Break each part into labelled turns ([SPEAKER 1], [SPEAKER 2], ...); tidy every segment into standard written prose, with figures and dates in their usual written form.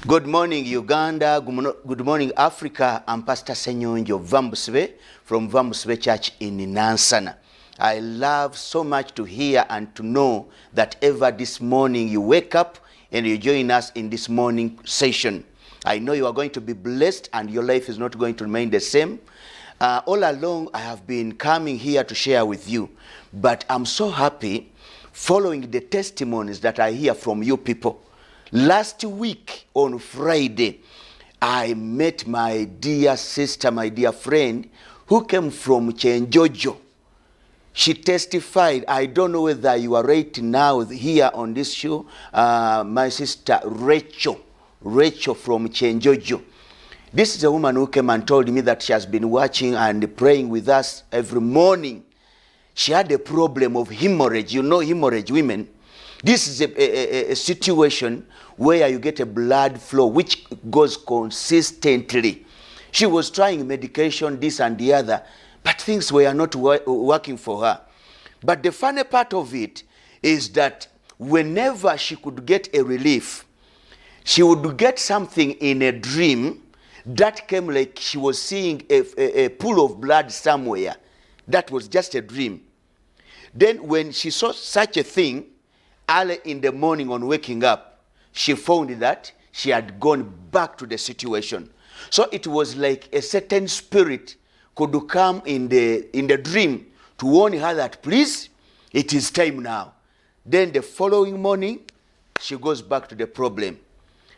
[SPEAKER 1] Good morning, Uganda. Good morning, Africa. I'm Pastor SSENYONJO VAMUBUSIBE from VAMUBUSIBE Church in NANSANA. I love so much to hear and to know that ever this morning you wake up and you join us in this morning session. I know you are going to be blessed and your life is not going to remain the same. All along I have been coming here to share with you, but I'm so happy following the testimonies that I hear from you people. Last week on Friday, I met my dear sister, my dear friend, who came from SSENYONJO. She testified. I don't know whether you are right now here on this show. My sister Rachel from SSENYONJO. This is a woman who came and told me that she has been watching and praying with us every morning. She had a problem of hemorrhage. You know hemorrhage, women. This is a situation where you get a blood flow which goes consistently. She was trying medication, this and the other, but things were not working for her. But the funny part of it is that whenever she could get a relief, she would get something in a dream that came like she was seeing a pool of blood somewhere. That was just a dream. Then when she saw such a thing, early in the morning on waking up, she found that she had gone back to the situation. So it was like a certain spirit could come in the dream to warn her that, please, it is time now. Then the following morning, she goes back to the problem.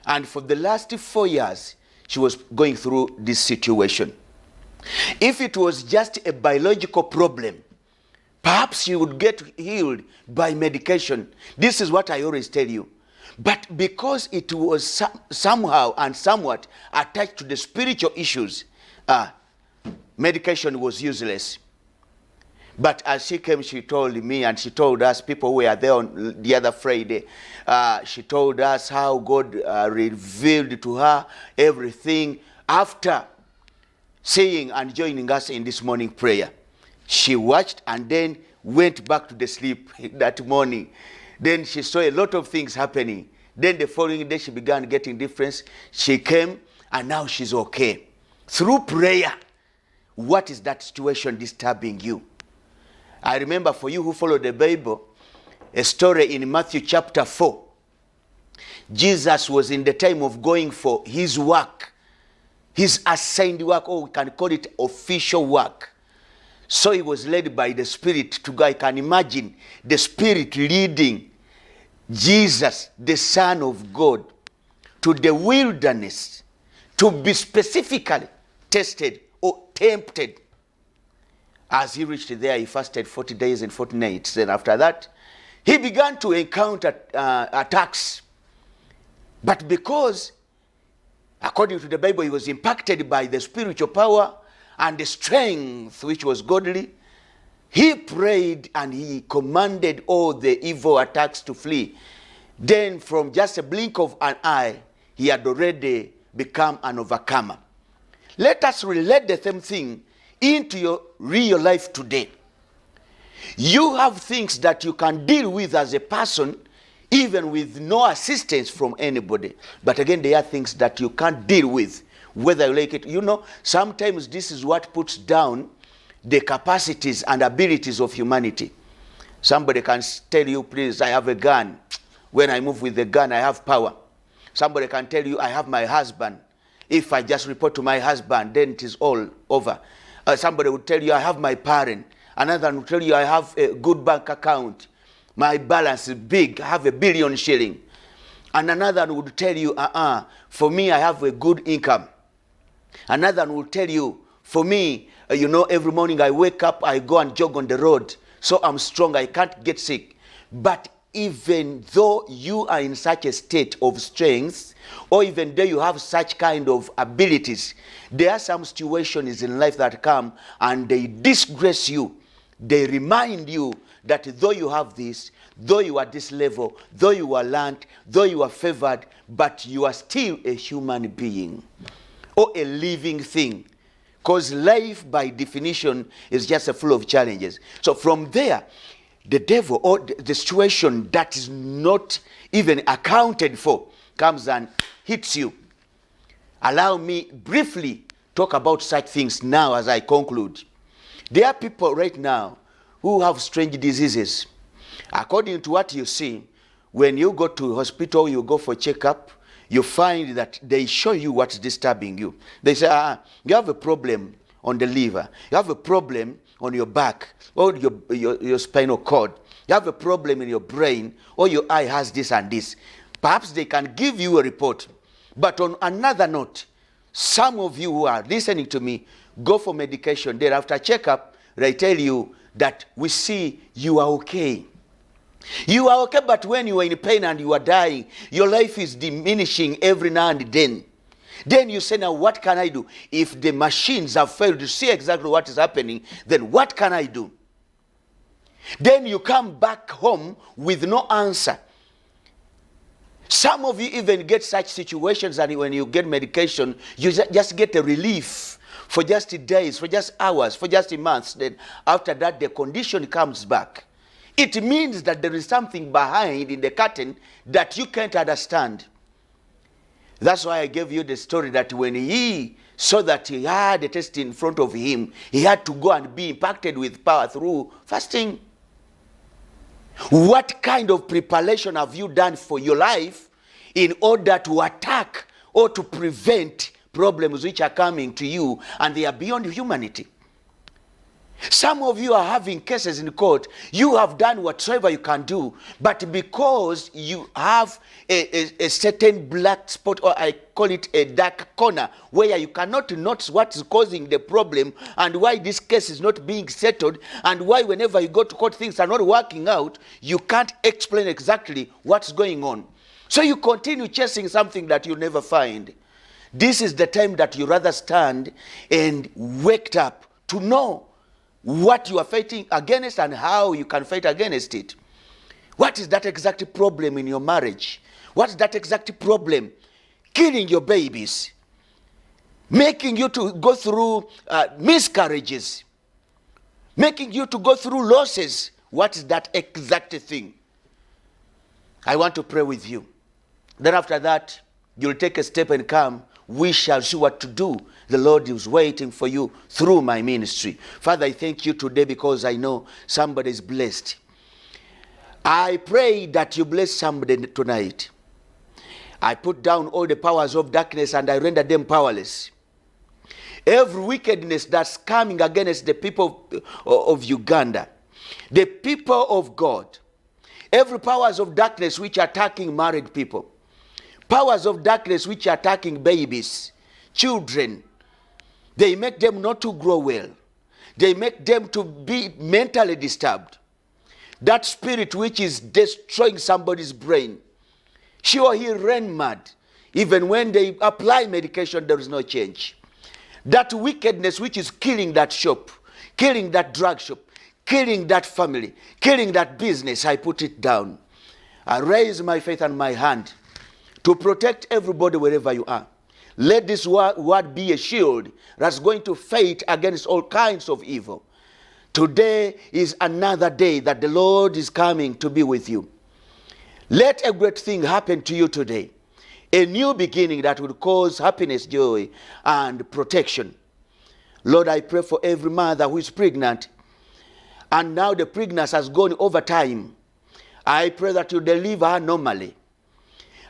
[SPEAKER 1] And for the last 4 years, she was going through this situation. If it was just a biological problem, perhaps she would get healed by medication. This is what I always tell you. But because it was somehow and somewhat attached to the spiritual issues, medication was useless. But as she came, she told me, and she told us, people who were there on the other Friday, she told us how God revealed to her everything after seeing and joining us in this morning prayer. She watched and then went back to the sleep that morning. Then she saw a lot of things happening. Then the following day she began getting difference. She came and now she's okay. Through prayer. What is that situation disturbing you? I remember for you who follow the Bible, a story in Matthew chapter 4. Jesus was in the time of going for his work. His assigned work, or we can call it official work. So he was led by the Spirit to go. I can imagine the Spirit leading Jesus, the Son of God, to the wilderness to be specifically tested or tempted. As he reached there, he fasted 40 days and 40 nights. Then after that, he began to encounter attacks. But because, according to the Bible, he was impacted by the spiritual power and the strength which was godly, he prayed and he commanded all the evil attacks to flee. Then from just a blink of an eye, he had already become an overcomer. Let us relate the same thing into your real life today. You have things that you can deal with as a person, even with no assistance from anybody. But again, there are things that you can't deal with, whether you like it. You know, sometimes this is what puts down the capacities and abilities of humanity. Somebody can tell you, please, I have a gun. When I move with the gun, I have power. Somebody can tell you, I have my husband. If I just report to my husband, then it is all over. Somebody would tell you, I have my parent. Another one would tell you, I have a good bank account. My balance is big. I have 1 billion shilling. And another one would tell you, for me, I have a good income. Another one will tell you, for me, you know, every morning I wake up, I go and jog on the road. So I'm strong, I can't get sick. But even though you are in such a state of strength, or even though you have such kind of abilities, there are some situations in life that come and they disgrace you. They remind you that though you have this, though you are this level, though you are learned, though you are favored, but you are still a human being or a living thing. Because life, by definition, is just full of challenges. So from there, the devil or the situation that is not even accounted for comes and hits you. Allow me briefly talk about such things now as I conclude. There are people right now who have strange diseases. According to what you see, when you go to hospital, you go for checkup, you find that they show you what's disturbing you. They say, you have a problem on the liver, you have a problem on your back, or your spinal cord, you have a problem in your brain, or your eye has this and this. Perhaps they can give you a report. But on another note, some of you who are listening to me, go for medication. Then after checkup, they tell you that we see you are okay. You are okay, but when you are in pain and you are dying, your life is diminishing every now and then. Then you say, now what can I do? If the machines have failed to see exactly what is happening, then what can I do? Then you come back home with no answer. Some of you even get such situations that when you get medication, you just get a relief for just days, for just hours, for just months. Then after that, the condition comes back. It means that there is something behind in the curtain that you can't understand. That's why I gave you the story that when he saw that he had a test in front of him, he had to go and be impacted with power through fasting. What kind of preparation have you done for your life in order to attack or to prevent problems which are coming to you and they are beyond humanity? Some of you are having cases in court. You have done whatever you can do, but because you have a certain black spot, or I call it a dark corner, where you cannot notice what is causing the problem and why this case is not being settled and why whenever you go to court things are not working out, you can't explain exactly what's going on. So you continue chasing something that you'll never find. This is the time that you rather stand and wake up to know what you are fighting against and how you can fight against it. What is that exact problem in your marriage? What's that exact problem killing your babies, making you to go through miscarriages, making you to go through losses? What is that exact thing? I want to pray with you. Then after that, you'll take a step and come. We shall see what to do. The Lord is waiting for you through my ministry. Father, I thank you today because I know somebody is blessed. I pray that you bless somebody tonight. I put down all the powers of darkness and I render them powerless. Every wickedness that's coming against the people of Uganda, the people of God, every powers of darkness which are attacking married people, powers of darkness which are attacking babies, children, they make them not to grow well. They make them to be mentally disturbed. That spirit which is destroying somebody's brain, she or he ran mad. Even when they apply medication, there is no change. That wickedness which is killing that shop, killing that drug shop, killing that family, killing that business, I put it down. I raise my faith and my hand to protect everybody wherever you are. Let this word be a shield that's going to fight against all kinds of evil. Today is another day that the Lord is coming to be with you. Let a great thing happen to you today. A new beginning that will cause happiness, joy, and protection. Lord, I pray for every mother who is pregnant, and now the pregnancy has gone over time. I pray that you deliver her normally.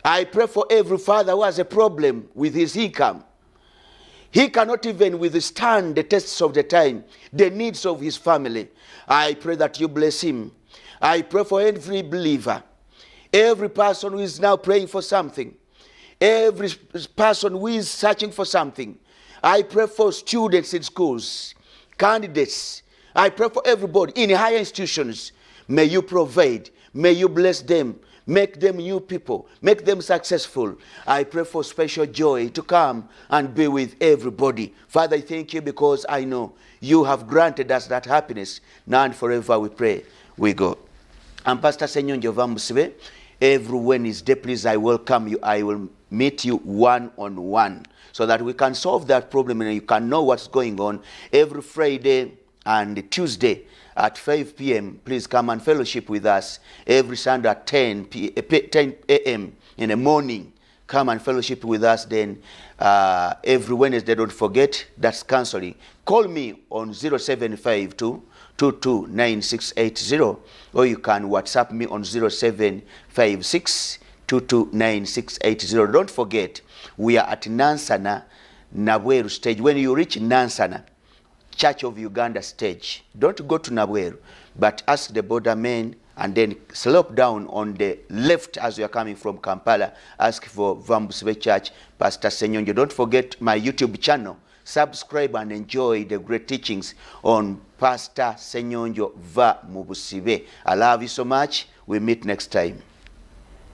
[SPEAKER 1] I pray for every father who has a problem with his income. He cannot even withstand the tests of the time, the needs of his family. I pray that you bless him. I pray for every believer, every person who is now praying for something, every person who is searching for something. I pray for students in schools, candidates. I pray for everybody in higher institutions. May you provide. May you bless them. Make them new people. Make them successful. I pray for special joy to come and be with everybody. Father, I thank you because I know you have granted us that happiness. Now and forever we pray. We go. I'm Pastor SSENYONJO VAMUBUSIBE. Every Wednesday, please, I welcome you. I will meet you one-on-one so that we can solve that problem and you can know what's going on. Every Friday, and Tuesday at 5 p.m. Please come and fellowship with us. Every Sunday at 10 a.m. in the morning, come and fellowship with us. Then every Wednesday, don't forget, that's counseling. Call me on 0752 229680, or you can WhatsApp me on 0756 229680. Don't forget, we are at NANSANA Nabweru stage. When you reach NANSANA Church of Uganda stage, don't go to Nabweru, but ask the border men and then slope down on the left as you are coming from Kampala. Ask for VAMUBUSIBE Church, Pastor SSENYONJO. Don't forget my YouTube channel. Subscribe and enjoy the great teachings on Pastor SSENYONJO VAMUBUSIBE. I love you so much. We meet next time.